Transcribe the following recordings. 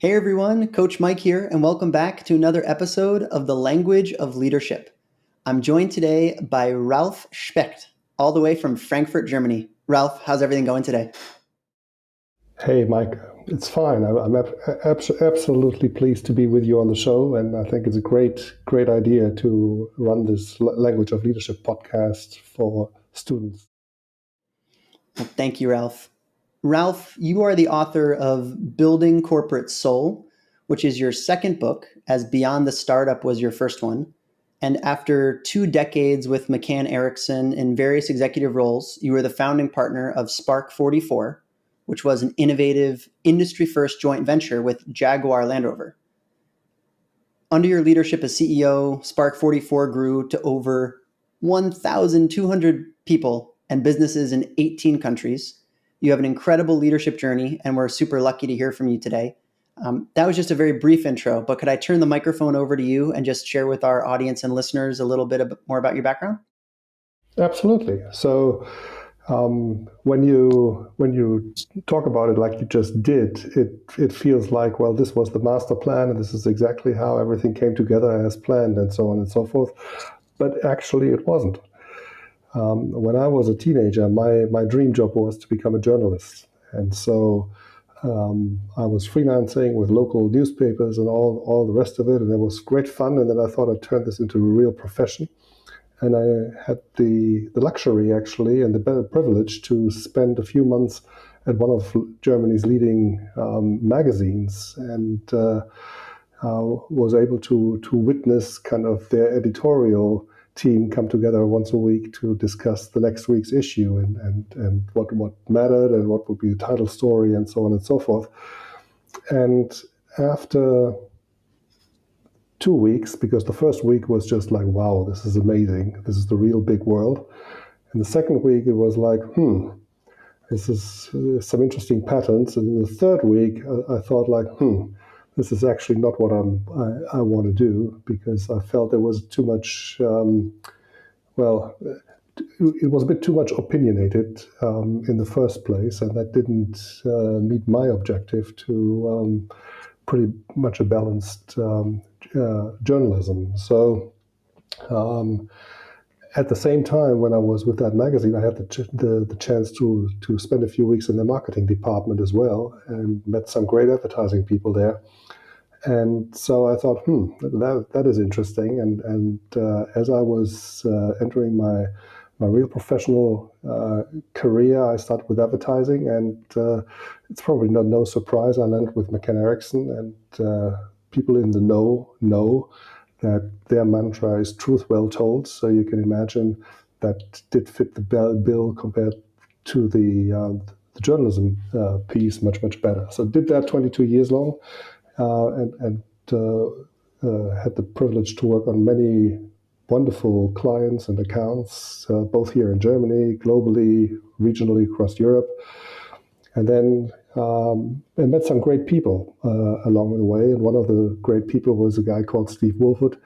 Hey everyone, Coach Mike here, and welcome back to another episode of the Language of Leadership. I'm joined today by Ralf Specht, all the way from Frankfurt, Germany. Ralf, how's everything going today? Hey, Mike, it's fine. Absolutely pleased to be with you on the show, and I think it's a great idea to run this Language of Leadership podcast for students. Well, thank you, Ralf. Ralf, you are the author of Building Corporate Soul, which is your second book, as Beyond the Startup was your first one. And after 2 decades with McCann Erickson in various executive roles, you were the founding partner of Spark 44, which was an innovative industry-first joint venture with Jaguar Land Rover. Under your leadership as CEO, Spark 44 grew to over 1,200 people and businesses in 18 countries. You have an incredible leadership journey, and we're super lucky to hear from you today. That was just a very brief intro, but could I turn the microphone over to you and just share with our audience and listeners a little bit more about your background? Absolutely. So, when you talk about it like you just did, it feels like, well, this was the master plan, and this is exactly how everything came together as planned, and so on and so forth. But actually, it wasn't. When I was a teenager, my dream job was to become a journalist. And so I was freelancing with local newspapers and all the rest of it. And it was great fun. And then I thought I'd turn this into a real profession. And I had the luxury, actually, and the privilege to spend a few months at one of Germany's leading magazines, and was able to witness kind of their editorial team come together once a week to discuss the next week's issue and what mattered and what would be the title story and so on and so forth. And after 2 weeks, because the first week was just like, wow, this is amazing. This is the real big world. And the second week, it was like, this is some interesting patterns. And the third week, I thought like, this is actually not what I want to do, because I felt there was too much, it was a bit too much opinionated in the first place, and that didn't meet my objective to pretty much a balanced journalism. So at the same time, when I was with that magazine, I had the chance to spend a few weeks in the marketing department as well, and met some great advertising people there. And so I thought, that is interesting. And as I was entering my real professional career, I started with advertising, and it's probably no surprise I landed with McCann Erickson, and people in the know that their mantra is truth well told. So you can imagine that did fit the bill compared to the journalism piece much better. So did that 22 years long. And had the privilege to work on many wonderful clients and accounts, both here in Germany, globally, regionally across Europe. And then I met some great people along the way. And one of the great people was a guy called Steve Wolford.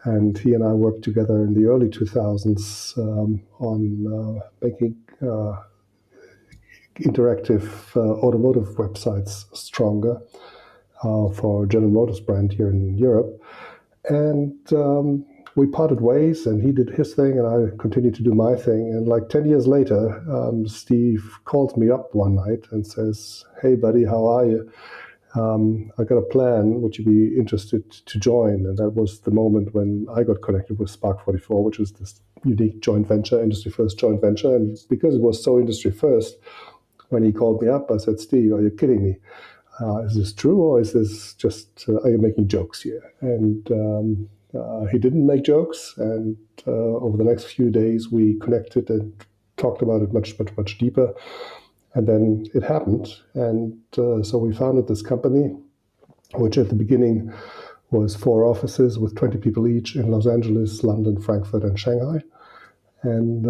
And he and I worked together in the early 2000s on making interactive automotive websites stronger for General Motors brand here in Europe. And we parted ways, and he did his thing, and I continued to do my thing. And like 10 years later, Steve calls me up one night and says, "Hey, buddy, how are you? I got a plan. Would you be interested to join?" And that was the moment when I got connected with Spark 44, which is this unique joint venture, industry first joint venture. And because it was so industry first, when he called me up, I said, "Steve, are you kidding me? Is this true, or is this just, are you making jokes here?" And he didn't make jokes. And over the next few days, we connected and talked about it much deeper. And then it happened. And so we founded this company, which at the beginning was 4 offices with 20 people each in Los Angeles, London, Frankfurt, and Shanghai. And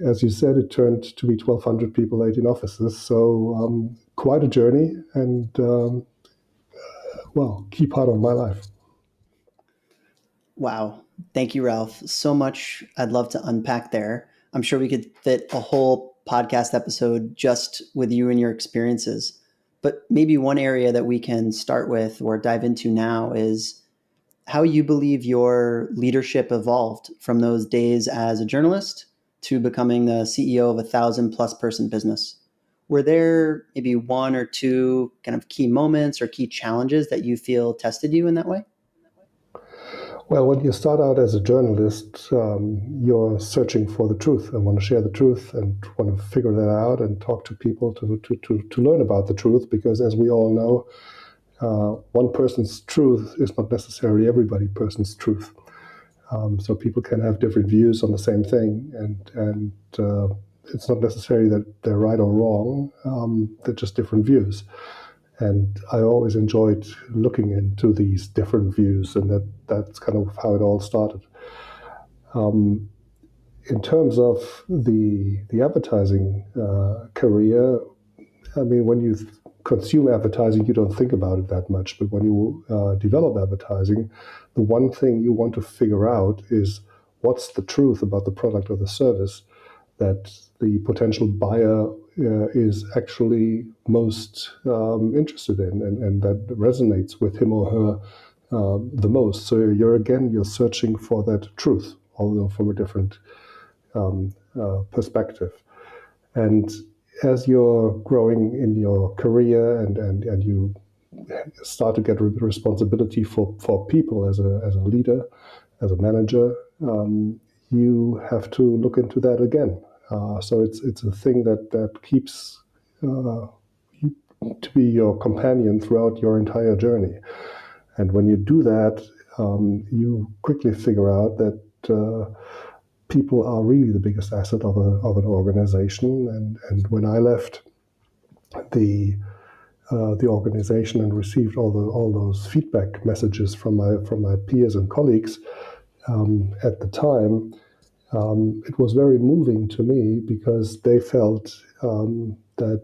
as you said, it turned to be 1,200 people, 18 offices. So quite a journey, and key part of my life. Wow. Thank you, Ralf. So much I'd love to unpack there. I'm sure we could fit a whole podcast episode just with you and your experiences. But maybe one area that we can start with or dive into now is how you believe your leadership evolved from those days as a journalist to becoming the CEO of 1,000+ person business. Were there maybe one or two kind of key moments or key challenges that you feel tested you in that way? Well, when you start out as a journalist, you're searching for the truth and want to share the truth and want to figure that out and talk to people to learn about the truth, because as we all know, one person's truth is not necessarily everybody person's truth. So people can have different views on the same thing, and it's not necessary that they're right or wrong. They're just different views. And I always enjoyed looking into these different views, and that's kind of how it all started. In terms of the advertising career, I mean, when you consume advertising, you don't think about it that much. But when you develop advertising, the one thing you want to figure out is what's the truth about the product or the service that the potential buyer is actually most interested in, and that resonates with him or her the most. So you're searching for that truth, although from a different perspective. And as you're growing in your career and you start to get responsibility for people as a leader, as a manager, you have to look into that again. So it's a thing that keeps you to be your companion throughout your entire journey. And when you do that, you quickly figure out that people are really the biggest asset of an organization. And when I left the organization and received all those feedback messages from my peers and colleagues at the time, it was very moving to me, because they felt that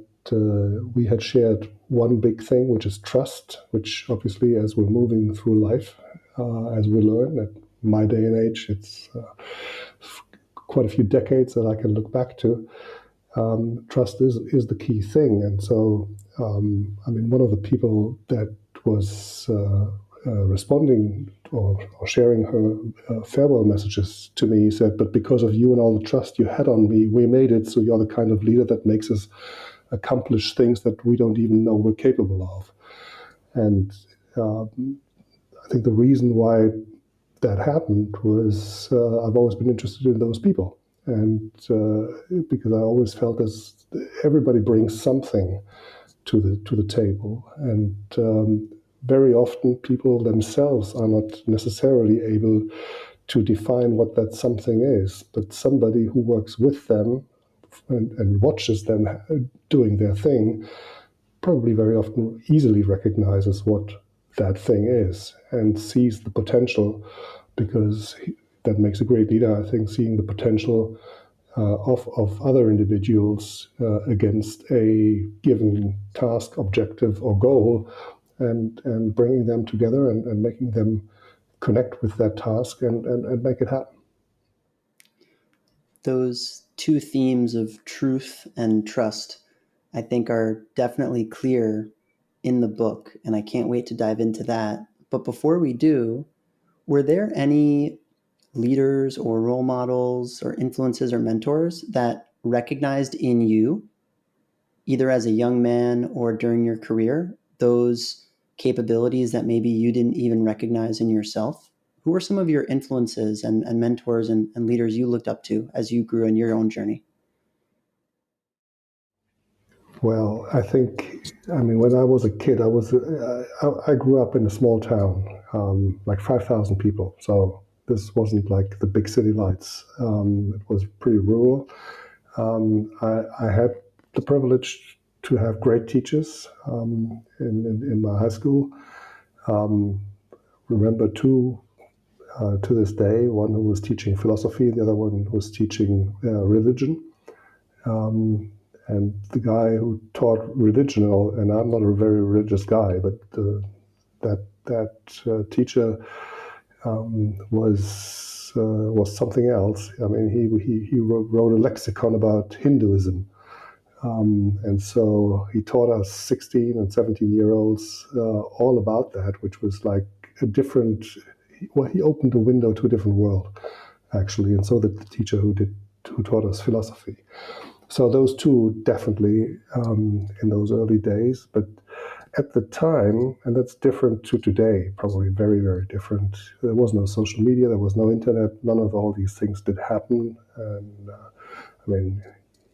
we had shared one big thing, which is trust, which obviously, as we're moving through life, as we learn, at my day and age, it's quite a few decades that I can look back to. Trust is the key thing. And so, I mean, one of the people that was responding or sharing her farewell messages to me said, "But because of you and all the trust you had on me, we made it. So you're the kind of leader that makes us accomplish things that we don't even know we're capable of." And I think the reason why that happened was I've always been interested in those people. And because I always felt as everybody brings something to the table, and very often people themselves are not necessarily able to define what that something is, but somebody who works with them and watches them doing their thing probably very often easily recognizes what that thing is and sees the potential, because that makes a great leader, I think, seeing the potential of other individuals against a given task, objective, or goal, and bringing them together and making them connect with that task and make it happen. Those two themes of truth and trust, I think, are definitely clear in the book, and I can't wait to dive into that. But before we do, were there any leaders or role models or influences or mentors that recognized in you, either as a young man or during your career, those capabilities that maybe you didn't even recognize in yourself? Who are some of your influences and mentors and leaders you looked up to as you grew in your own journey? Well, I mean, when I was a kid, I grew up in a small town, like 5,000 people. So this wasn't like the big city lights. It was pretty rural. I had the privilege to have great teachers in my high school. Remember two to this day, one who was teaching philosophy, the other one who was teaching religion. And the guy who taught religion, and I'm not a very religious guy, but that teacher was something else. I mean, he wrote a lexicon about Hinduism, And so he taught us 16 and 17-year-olds all about that, which was like a different, well, he opened a window to a different world, actually. And so did the teacher who taught us philosophy. So those two definitely in those early days. But at the time, and that's different to today, probably very, very different. There was no social media, there was no internet, none of all these things did happen. And I mean,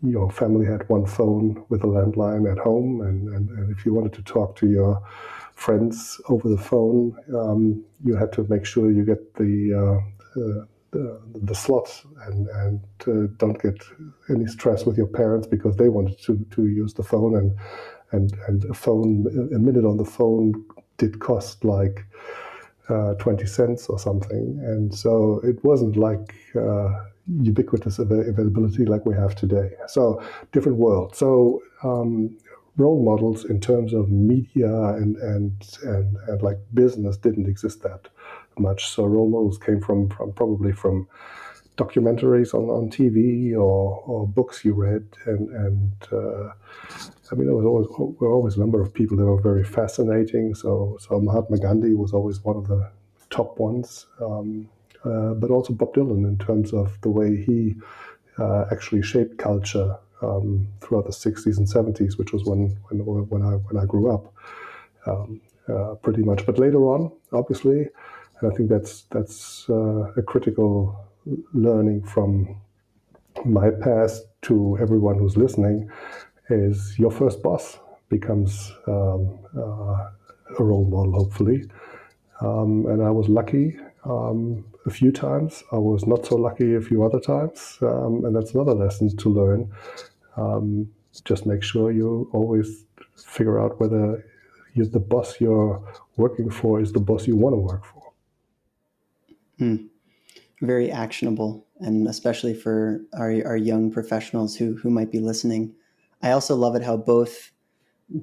your family had one phone with a landline at home, and if you wanted to talk to your friends over the phone, you had to make sure you get the slot and don't get any stress with your parents because they wanted to use the phone, and a minute on the phone did cost like 20 cents or something. And so it wasn't like ubiquitous availability like we have today. So different world. So role models in terms of media and like business didn't exist that much. So role models came from probably from documentaries on TV or books you read, and I mean, were always a number of people that were very fascinating. So Mahatma Gandhi was always one of the top ones, but also Bob Dylan in terms of the way he actually shaped culture throughout the 60s and 70s, which was when I grew up, pretty much. But later on, obviously, and I think that's a critical learning from my past to everyone who's listening, is your first boss becomes a role model, hopefully. And I was lucky a few times. I was not so lucky a few other times. And that's another lesson to learn. Just make sure you always figure out whether the boss you're working for is the boss you want to work for. Very actionable, and especially for our young professionals who might be listening. I also love it how both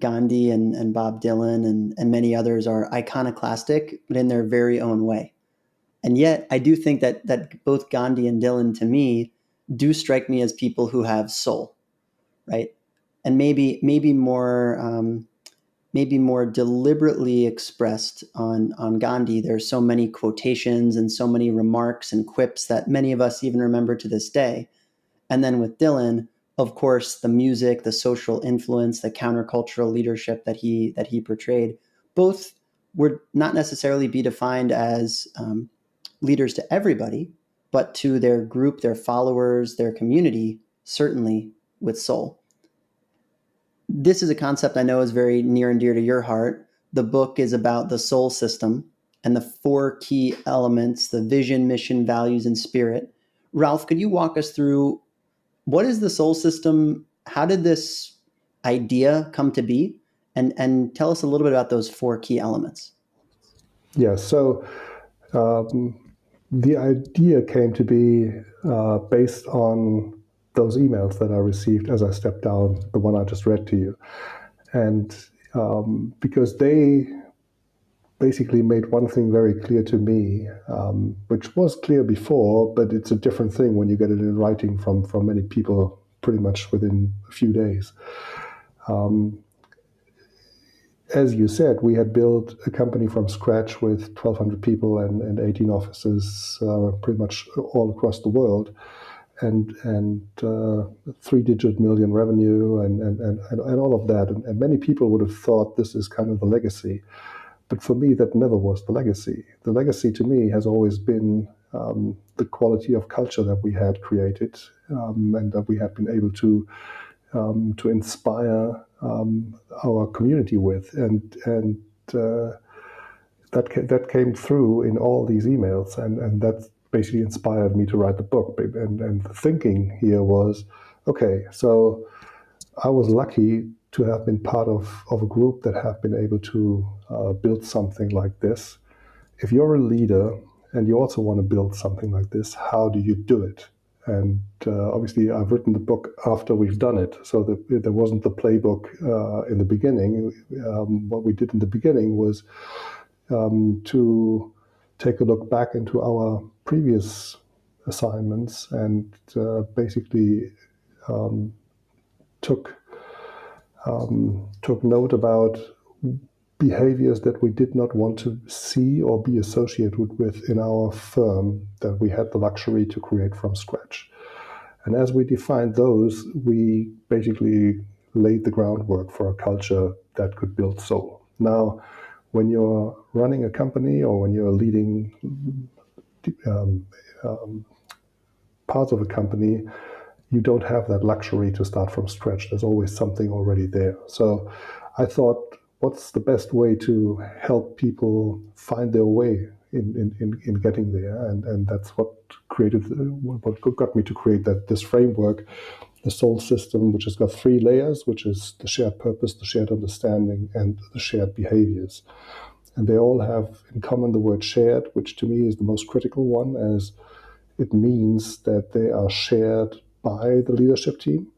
Gandhi and Bob Dylan and many others are iconoclastic, but in their very own way. And yet, I do think that both Gandhi and Dylan, to me, do strike me as people who have soul, right? And maybe more deliberately expressed on Gandhi. There's so many quotations and so many remarks and quips that many of us even remember to this day. And then with Dylan, of course, the music, the social influence, the countercultural leadership that he portrayed, both would not necessarily be defined as leaders to everybody, but to their group, their followers, their community, certainly with soul. This is a concept I know is very near and dear to your heart. The book is about the soul system and the four key elements: the vision, mission, values, and spirit. Ralf, could you walk us through what is the soul system? How did this idea come to be? And tell us a little bit about those four key elements. Yeah, so the idea came to be based on those emails that I received as I stepped down, the one I just read to you. And because they basically made one thing very clear to me, which was clear before, but it's a different thing when you get it in writing from many people pretty much within a few days. As you said, we had built a company from scratch with 1,200 people and 18 offices pretty much all across the world, and 3-digit million revenue and all of that. And many people would have thought this is kind of the legacy. But for me, that never was the legacy. The legacy to me has always been the quality of culture that we had created and that we had been able to inspire our community with, and that came through in all these emails, and that basically inspired me to write the book. And the thinking here was, okay, so I was lucky to have been part of a group that have been able to build something like this. If you're a leader and you also want to build something like this, how do you do it? And obviously, I've written the book after we've done it, so there wasn't the playbook in the beginning. What we did in the beginning was to take a look back into our previous assignments and basically took took note about behaviors that we did not want to see or be associated with in our firm that we had the luxury to create from scratch. And as we defined those, we basically laid the groundwork for a culture that could build soul. Now, when you're running a company or when you're leading parts of a company, you don't have that luxury to start from scratch. There's always something already there. So I thought, what's the best way to help people find their way in getting there? And that's what got me to create this framework, the soul system, which has got 3 layers, which is the shared purpose, the shared understanding, and the shared behaviors. And they all have in common the word shared, which to me is the most critical one, as it means that they are shared by the leadership team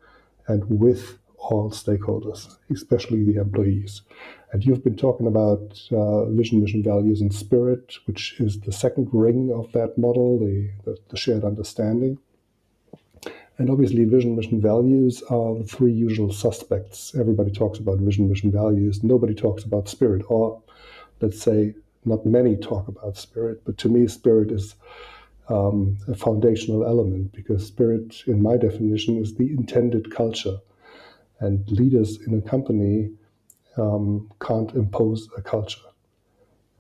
and with all stakeholders, especially the employees. And you've been talking about vision, mission, values, and spirit, which is the second ring of that model, the shared understanding. And obviously, vision, mission, values are the 3 usual suspects. Everybody talks about vision, mission, values. Nobody talks about spirit, or let's say, not many talk about spirit. But to me, spirit is a foundational element, because spirit, in my definition, is the intended culture. And leaders in a company can't impose a culture,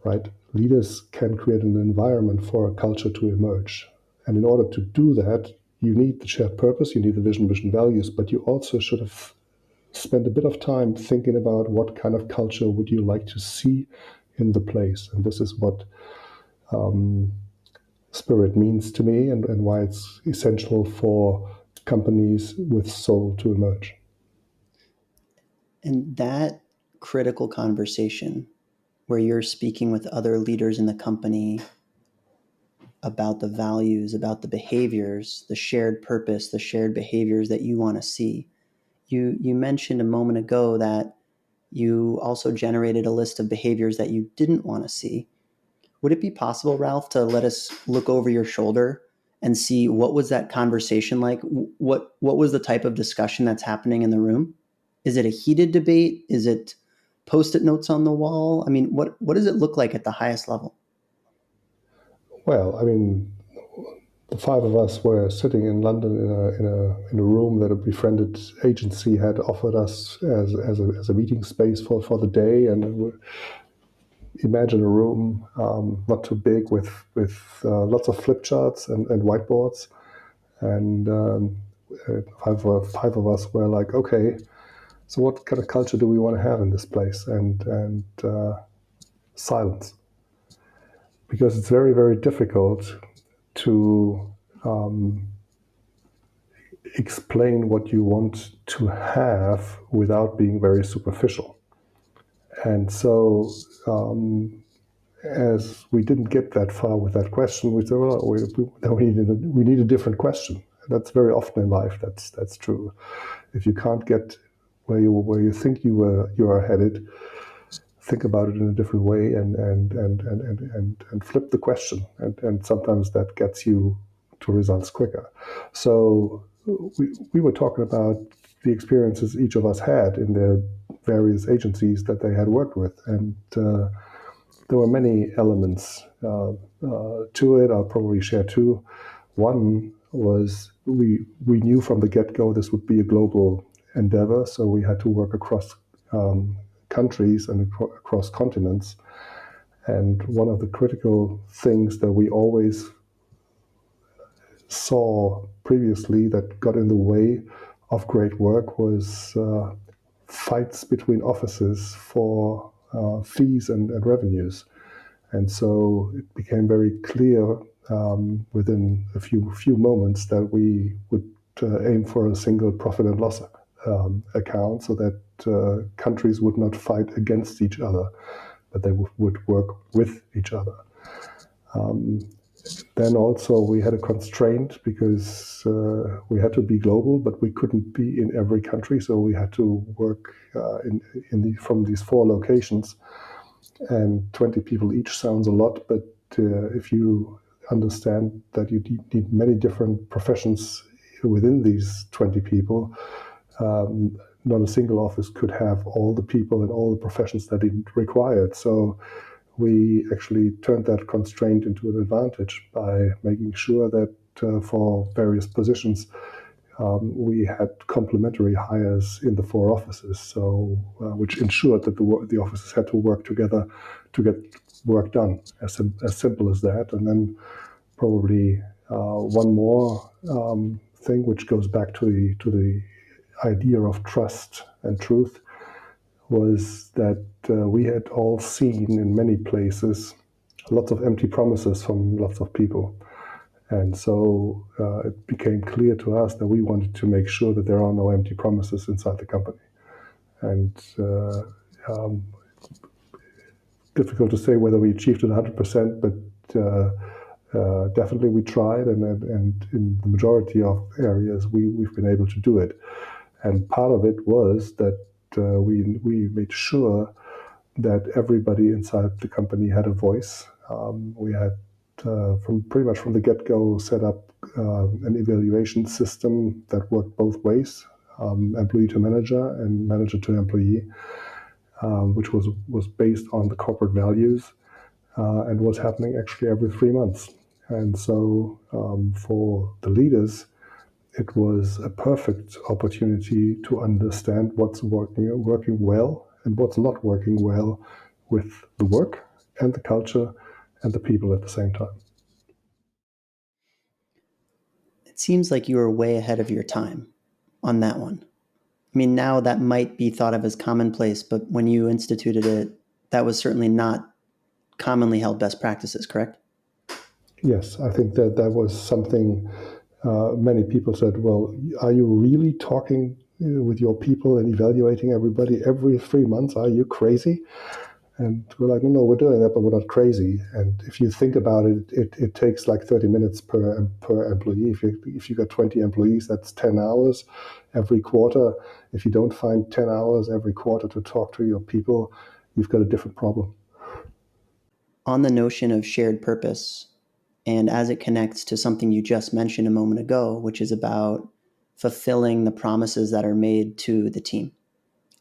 right? Leaders can create an environment for a culture to emerge. And in order to do that, you need the shared purpose, you need the vision, mission, values, but you also should have spent a bit of time thinking about what kind of culture would you like to see in the place. And this is what spirit means to me, and why it's essential for companies with soul to emerge. And that critical conversation where you're speaking with other leaders in the company about the values, about the behaviors, the shared purpose, the shared behaviors that you want to see. You mentioned a moment ago that you also generated a list of behaviors that you didn't want to see. Would it be possible, Ralph, to let us look over your shoulder and see what was that conversation like? What was the type of discussion that's happening in the room? Is it a heated debate? Is it post-it notes on the wall? I mean, what does it look like at the highest level? Well, I mean, the 5 of us were sitting in London in a room that a befriended agency had offered us as a meeting space for the day. And imagine a room not too big with lots of flip charts and whiteboards. And 5 of us were like, okay, so what kind of culture do we want to have in this place? And silence. Because it's very, very difficult to explain what you want to have without being very superficial. And so, as we didn't get that far with that question, we said, well, we need a different question. That's very often in life. That's true. If you can't get where you think you are headed, think about it in a different way and flip the question. And sometimes that gets you to results quicker. So we were talking about the experiences each of us had in the various agencies that they had worked with. And there were many elements to it. I'll probably share 2. One was we knew from the get-go this would be a global endeavor, so we had to work across countries and across continents. And one of the critical things that we always saw previously that got in the way of great work was fights between offices for fees and revenues. And so it became very clear within a few moments that we would aim for a single profit and loss account, so that countries would not fight against each other, but they would work with each other. Then also we had a constraint because we had to be global, but we couldn't be in every country, so we had to work from these 4 locations. And 20 people each sounds a lot, but if you understand that you need many different professions within these 20 people, not a single office could have all the people and all the professions that it required. So we actually turned that constraint into an advantage by making sure that for various positions, we had complementary hires in the 4 offices, so which ensured that the offices had to work together to get work done. As simple as that. And then probably one more thing, which goes back to the idea of trust and truth, was that we had all seen in many places lots of empty promises from lots of people. And so it became clear to us that we wanted to make sure that there are no empty promises inside the company. And difficult to say whether we achieved it 100%, but definitely we tried, and in the majority of areas we've been able to do it. And part of it was that we made sure that everybody inside the company had a voice. We had from pretty much from the get-go set up an evaluation system that worked both ways, employee to manager and manager to employee, which was based on the corporate values and was happening actually every 3 months. And so for the leaders, it was a perfect opportunity to understand what's working well and what's not working well with the work and the culture and the people at the same time. It seems like you were way ahead of your time on that one. I mean, now that might be thought of as commonplace, but when you instituted it, that was certainly not commonly held best practices, correct? Yes, I think that was something many people said, well, are you really talking with your people and evaluating everybody every 3 months? Are you crazy? And we're like, no, we're doing that, but we're not crazy. And if you think about it, it takes like 30 minutes per employee. If you got 20 employees, that's 10 hours every quarter. If you don't find 10 hours every quarter to talk to your people, you've got a different problem. On the notion of shared purpose, and as it connects to something you just mentioned a moment ago, which is about fulfilling the promises that are made to the team,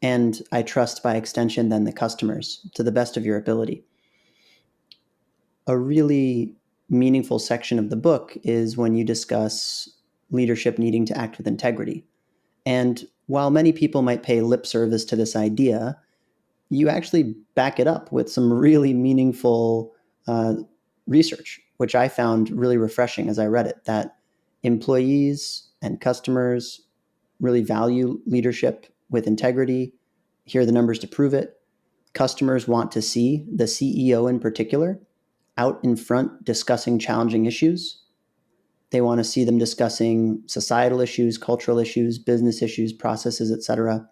and I trust by extension then the customers to the best of your ability. A really meaningful section of the book is when you discuss leadership needing to act with integrity. And while many people might pay lip service to this idea, you actually back it up with some really meaningful research, which I found really refreshing as I read it, that employees and customers really value leadership with integrity. Here are the numbers to prove it. Customers want to see the CEO in particular out in front discussing challenging issues. They want to see them discussing societal issues, cultural issues, business issues, processes, etc.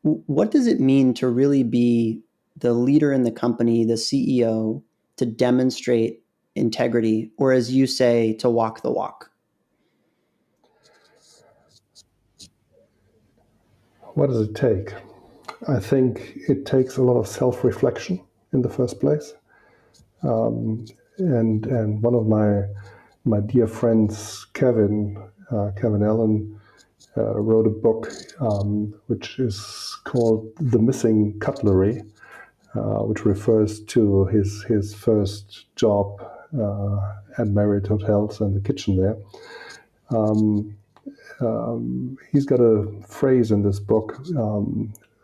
What does it mean to really be the leader in the company, the CEO, to demonstrate integrity, or as you say, to walk the walk? What does it take? I think it takes a lot of self-reflection in the first place. And one of my dear friends, Kevin Allen, wrote a book which is called The Missing Cutlery, which refers to his first job at Marriott Hotels and the kitchen there. He's got a phrase in this book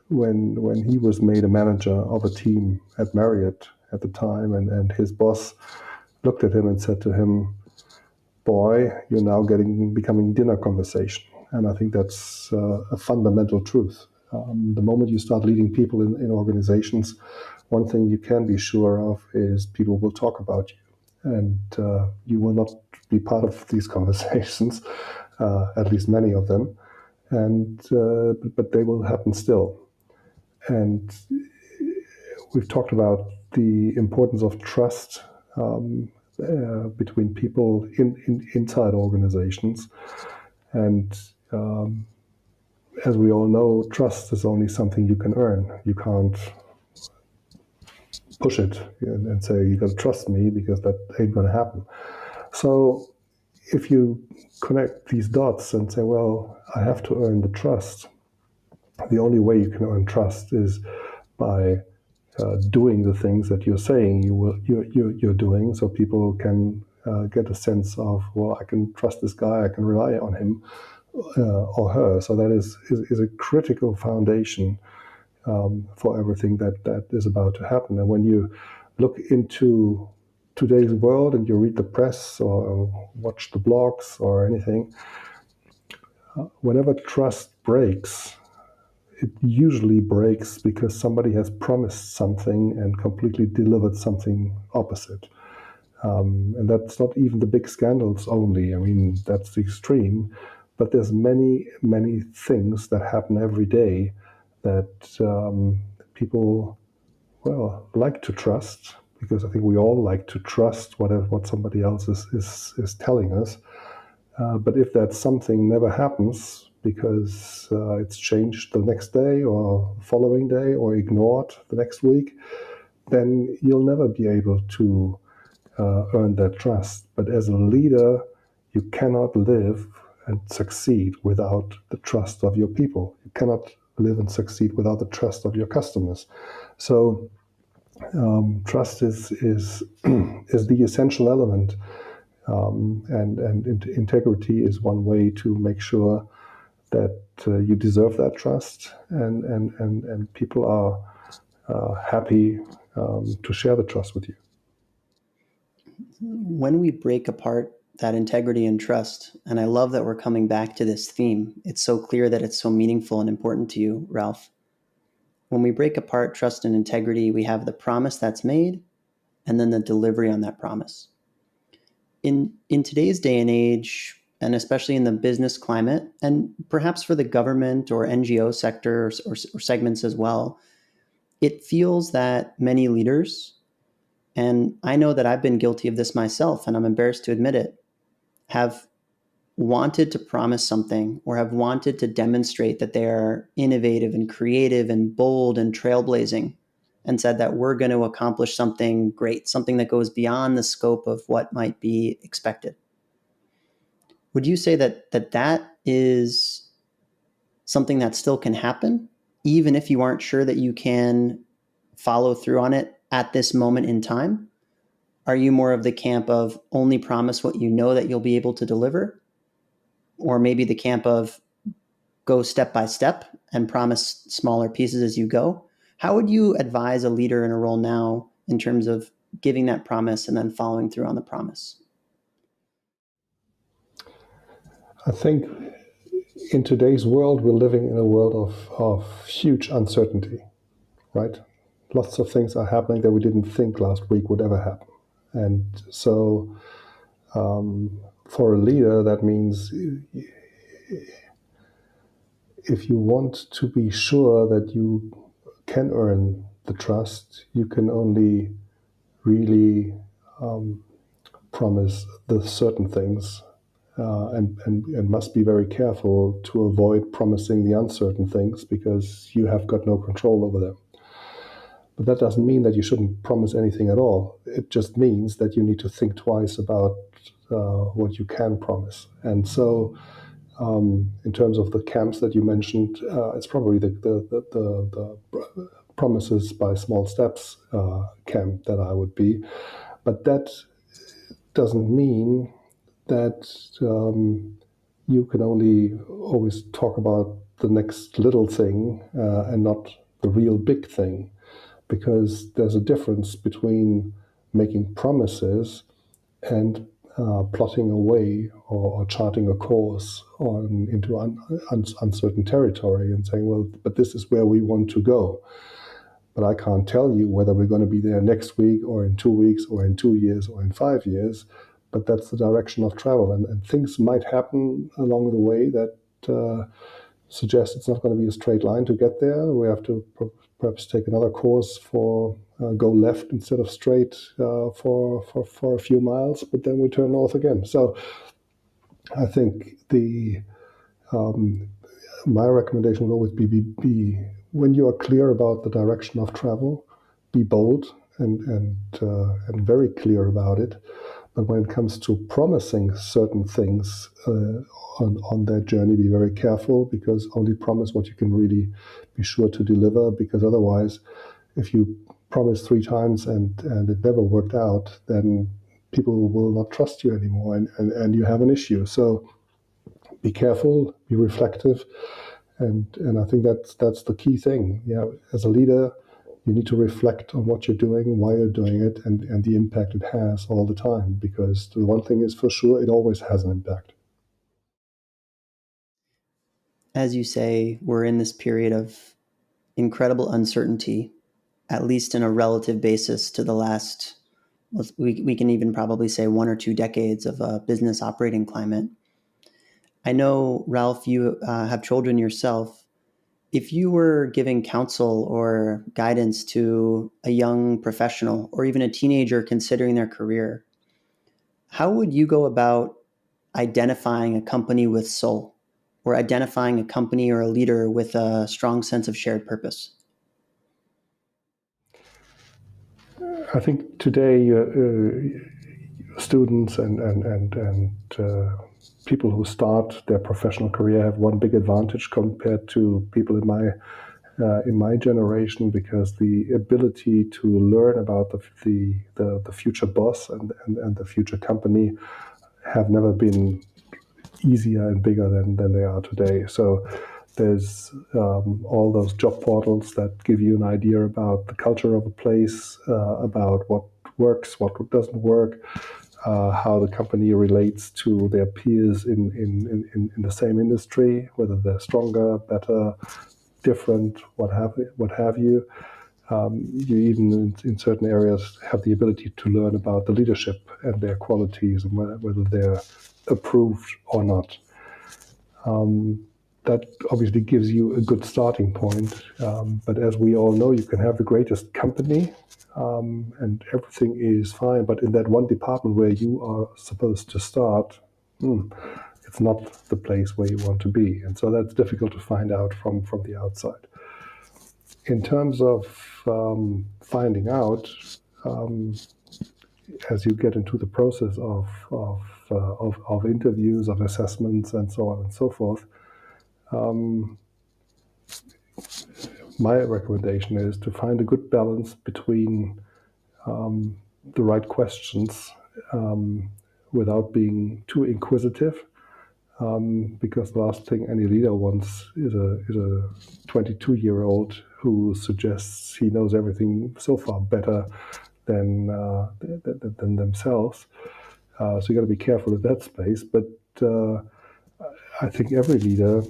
when he was made a manager of a team at Marriott at the time, and his boss looked at him and said to him, "Boy, you're now becoming dinner conversation." And I think that's a fundamental truth. The moment you start leading people in organizations, one thing you can be sure of is people will talk about you, and you will not be part of these conversations, at least many of them, and but they will happen still. And we've talked about the importance of trust between people inside organizations. And as we all know, trust is only something you can earn. You can't push it and say, you got to trust me, because that ain't going to happen. So if you connect these dots and say, well, I have to earn the trust, the only way you can earn trust is by doing the things that you're saying you're doing, so people can get a sense of, well, I can trust this guy, I can rely on him or her. So that is a critical foundation for everything that is about to happen. And when you look into today's world and you read the press or watch the blogs or anything, whenever trust breaks, it usually breaks because somebody has promised something and completely delivered something opposite. And that's not even the big scandals only. I mean, that's the extreme. But there's many, many things that happen every day that people, well, like to trust, because I think we all like to trust what somebody else is telling us. But if that something never happens because it's changed the next day or following day or ignored the next week, then you'll never be able to earn that trust. But as a leader, you cannot live and succeed without the trust of your people. You cannot live and succeed without the trust of your customers. So trust is is the essential element, and integrity is one way to make sure that you deserve that trust, and people are happy to share the trust with you. When we break apart that integrity and trust, and I love that we're coming back to this theme, it's so clear that it's so meaningful and important to you, Ralf. When we break apart trust and integrity, we have the promise that's made and then the delivery on that promise. In today's day and age, and especially in the business climate, and perhaps for the government or NGO sector or segments as well, it feels that many leaders, and I know that I've been guilty of this myself, and I'm embarrassed to admit it, have wanted to promise something or have wanted to demonstrate that they are innovative and creative and bold and trailblazing, and said that we're going to accomplish something great, something that goes beyond the scope of what might be expected. Would you say that is something that still can happen, even if you aren't sure that you can follow through on it at this moment in time? Are you more of the camp of only promise what you know that you'll be able to deliver? Or maybe the camp of go step by step and promise smaller pieces as you go? How would you advise a leader in a role now in terms of giving that promise and then following through on the promise? I think in today's world, we're living in a world of huge uncertainty, right? Lots of things are happening that we didn't think last week would ever happen. And so for a leader, that means if you want to be sure that you can earn the trust, you can only really promise the certain things, and must be very careful to avoid promising the uncertain things because you have got no control over them. But that doesn't mean that you shouldn't promise anything at all. It just means that you need to think twice about what you can promise. And so, in terms of the camps that you mentioned, it's probably the promises by small steps camp that I would be. But that doesn't mean that you can only always talk about the next little thing and not the real big thing, because there's a difference between making promises and plotting a way or charting a course into uncertain territory and saying, well, but this is where we want to go. But I can't tell you whether we're going to be there next week or in 2 weeks or in 2 years or in 5 years. But that's the direction of travel. And things might happen along the way that suggest it's not going to be a straight line to get there. We have to perhaps take another course for go left instead of straight for a few miles, but then we turn north again. So I think my recommendation would always be when you are clear about the direction of travel, be bold and very clear about it, But when it comes to promising certain things on that journey, be very careful, because only promise what you can really be sure to deliver, because otherwise, if you promise 3 times and it never worked out, then people will not trust you anymore, and you have an issue. So be careful, be reflective, and I think that's the key thing. As a leader, you need to reflect on what you're doing, why you're doing it, and the impact it has all the time. Because the one thing is for sure, it always has an impact. As you say, we're in this period of incredible uncertainty, at least in a relative basis to the last, we can even probably say 1 or 2 decades of a business operating climate. I know, Ralf, you have children yourself. If you were giving counsel or guidance to a young professional or even a teenager considering their career, how would you go about identifying a company with soul, or identifying a company or a leader with a strong sense of shared purpose? I think today students and people who start their professional career have one big advantage compared to people in my generation, because the ability to learn about the future boss and the future company have never been easier and bigger than they are today. So there's all those job portals that give you an idea about the culture of a place, about what works, what doesn't work, how the company relates to their peers in the same industry, whether they're stronger, better, different, what have you. You even in certain areas have the ability to learn about the leadership and their qualities, and whether they're approved or not. That obviously gives you a good starting point. But as we all know, you can have the greatest company and everything is fine. But in that one department where you are supposed to start, it's not the place where you want to be. And so that's difficult to find out from the outside. In terms of finding out, as you get into the process of interviews, of assessments, and so on and so forth, my recommendation is to find a good balance between the right questions without being too inquisitive, because the last thing any leader wants is a 22-year-old who suggests he knows everything so far better than themselves. So you got to be careful in that space. But I think every leader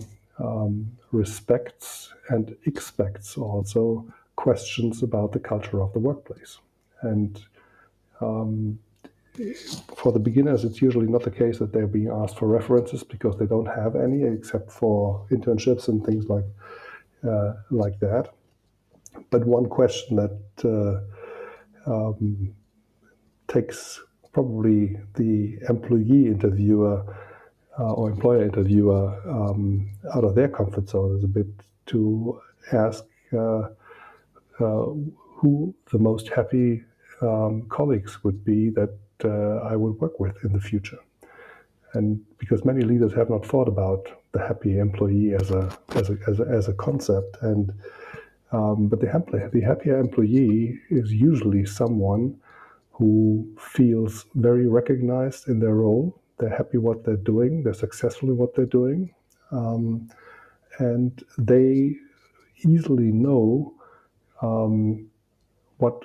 respects and expects also questions about the culture of the workplace. And for the beginners, it's usually not the case that they're being asked for references, because they don't have any except for internships and things like that. But one question that takes probably the employee interviewer or employer interviewer out of their comfort zone is a bit to ask who the most happy colleagues would be that I would work with in the future. And because many leaders have not thought about the happy employee as a concept, and but the happier employee is usually someone who feels very recognized in their role. They're happy what they're doing. They're successful in what they're doing, and they easily know what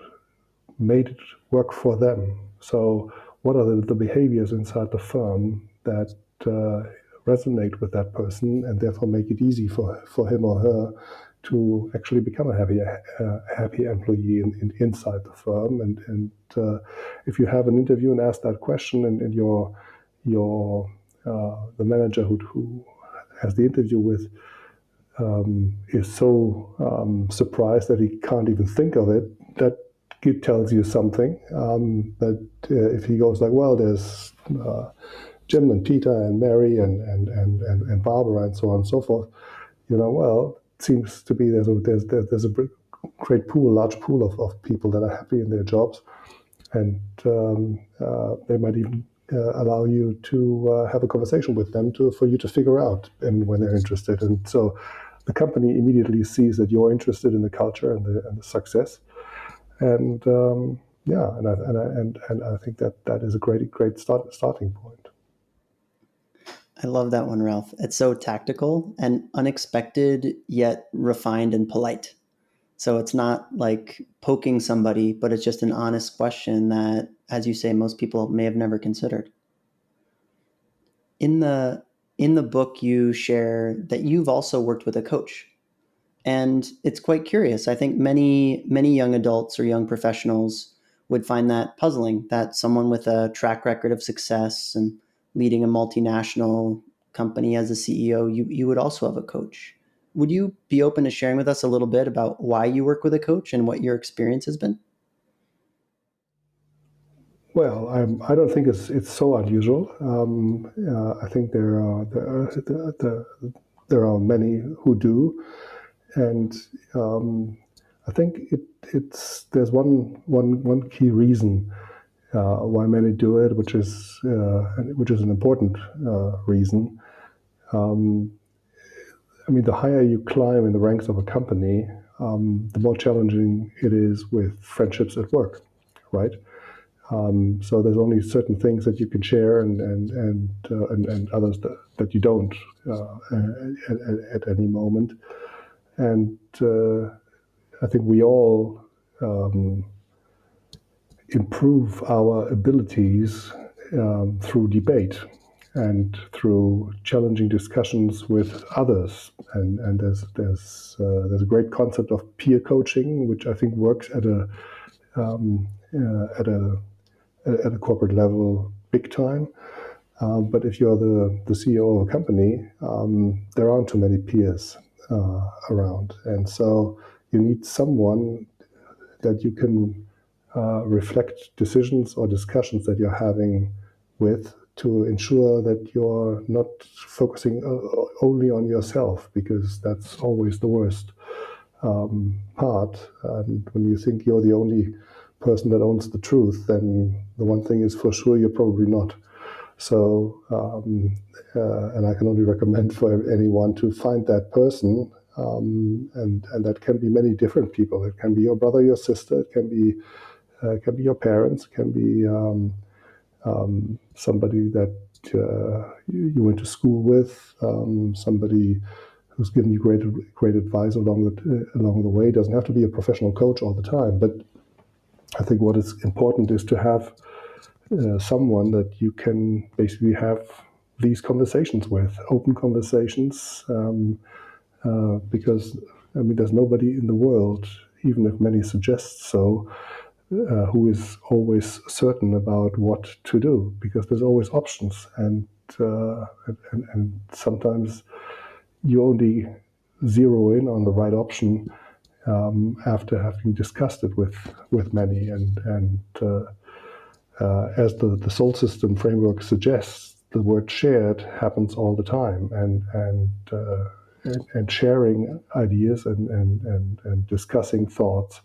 made it work for them. So what are the behaviors inside the firm that resonate with that person, and therefore make it easy for him or her to actually become a happy employee inside the firm. And if you have an interview and ask that question, and your the manager who has the interview with is so surprised that he can't even think of it, that it tells you something. That if he goes like, well, there's Jim and Peter and Mary and Barbara and so on and so forth, well, it seems to be there's a great pool, large pool of people that are happy in their jobs. and they might even allow you to have a conversation with them for you to figure out and when they're interested. And so the company immediately sees that you're interested in the culture and the success. And yeah, and I think that is a great starting point. I love that one, Ralph. It's so tactical and unexpected, yet refined and polite. So it's not like poking somebody, but it's just an honest question that, as you say, most people may have never considered. In the book, you share that you've also worked with a coach, and it's quite curious. I think many young adults or young professionals would find that puzzling, that someone with a track record of success and leading a multinational company as a CEO, you would also have a coach. Would you be open to sharing with us a little bit about why you work with a coach and what your experience has been? Well, I don't think it's so unusual. I think there are many who do, and I think it's there's one key reason why many do it, which is an important reason. I mean, the higher you climb in the ranks of a company, the more challenging it is with friendships at work, right? So there's only certain things that you can share, and others that you don't at any moment. And I think we all improve our abilities through debate and through challenging discussions with others. And there's a great concept of peer coaching, which I think works um, at a at a corporate level big time. But if you're the CEO of a company, there aren't too many peers around. And so you need someone that you can reflect decisions or discussions that you're having with to ensure that you're not focusing only on yourself, because that's always the worst part. And when you think you're the only person that owns the truth, then the one thing is for sure you're probably not. So, and I can only recommend for anyone to find that person, and that can be many different people. It can be your brother, your sister. It can be your parents. It can be somebody that you went to school with, somebody who's given you great advice along the way. It doesn't have to be a professional coach all the time, but I think what is important is to have someone that you can basically have these conversations with, open conversations, because I mean, there's nobody in the world, even if many suggest so, who is always certain about what to do, because there's always options, and sometimes you only zero in on the right option after having discussed it with many. And as the soul system framework suggests, the word shared happens all the time, and sharing ideas and discussing thoughts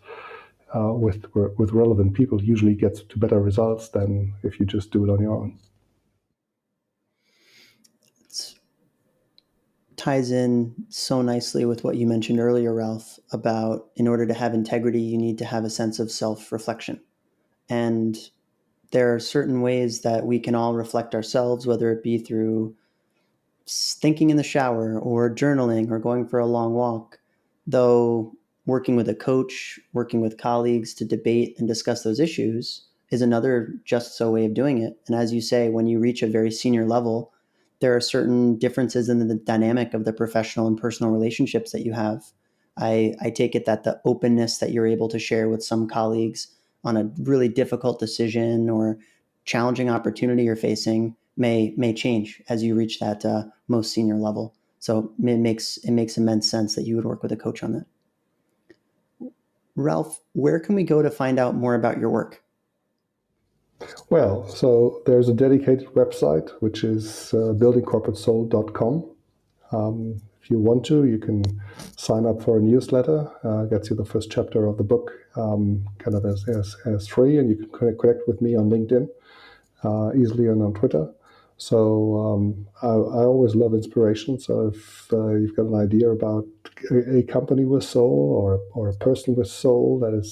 with relevant people usually gets to better results than if you just do it on your own. It ties in so nicely with what you mentioned earlier, Ralph, about in order to have integrity, you need to have a sense of self-reflection. And there are certain ways that we can all reflect ourselves, whether it be through thinking in the shower or journaling or going for a long walk, though working with a coach, working with colleagues to debate and discuss those issues is another just so way of doing it. And as you say, when you reach a very senior level, there are certain differences in the dynamic of the professional and personal relationships that you have. I take it that the openness that you're able to share with some colleagues on a really difficult decision or challenging opportunity you're facing may change as you reach that most senior level. So it makes immense sense that you would work with a coach on that. Ralph, where can we go to find out more about your work? Well, so there's a dedicated website, which is buildingcorporatesoul.com. if you want to, you can sign up for a newsletter. Gets you the first chapter of the book kind of as free, and you can connect with me on LinkedIn easily and on Twitter. So I always love inspiration. So if you've got an idea about a company with soul or a person with soul that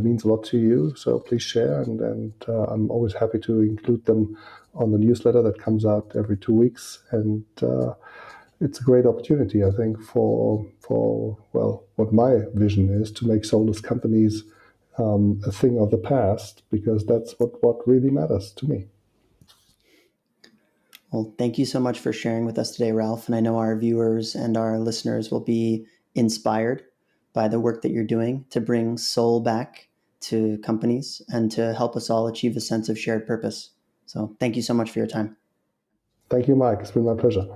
means a lot to you, so please share. And I'm always happy to include them on the newsletter that comes out every 2 weeks. And it's a great opportunity, I think, for what my vision is to make soulless companies a thing of the past, because that's what really matters to me. Well, thank you so much for sharing with us today, Ralf. And I know our viewers and our listeners will be inspired by the work that you're doing to bring soul back to companies and to help us all achieve a sense of shared purpose. So thank you so much for your time. Thank you, Mike. It's been my pleasure.